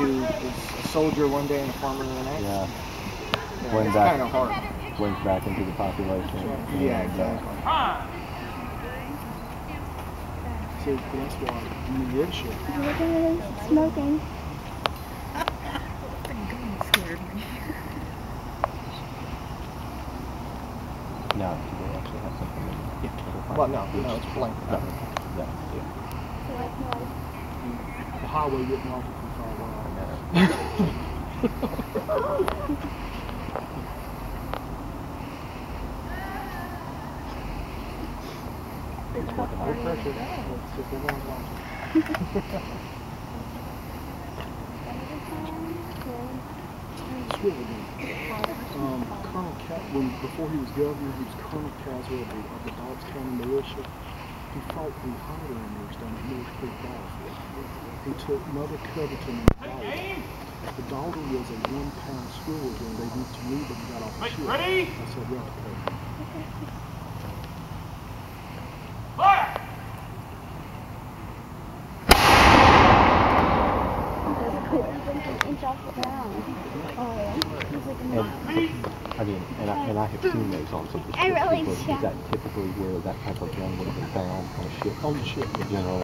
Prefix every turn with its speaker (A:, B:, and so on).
A: who is a soldier one day and a farmer the next.
B: Yeah.
A: It's kind of hard.
B: Blends back into the population.
A: Yeah, exactly. So that's why militia.
C: Look at it, smoking.
B: No, do they actually have something in
A: Yeah. Well, no, it's blank.
B: No.
A: The highway getting off from far away.
B: It's working
A: No
B: out.
A: pressure. It's just everyone's watching. Colonel before he was governor, he was Colonel Caswell of the Dobbs County Militia. He fought the Highlanders down at North Creek Battlefield. He took Mother Covington and the daughter. The daughter was a 1-pound soldier, and they went to me, but he got off the ship. I said, replicate.
C: Inch off the ground. Oh, yeah.
B: And I have seen those on some of the ships. Is that typically where that type of gun would have been found on a ship?
A: On the ship,
B: Generally.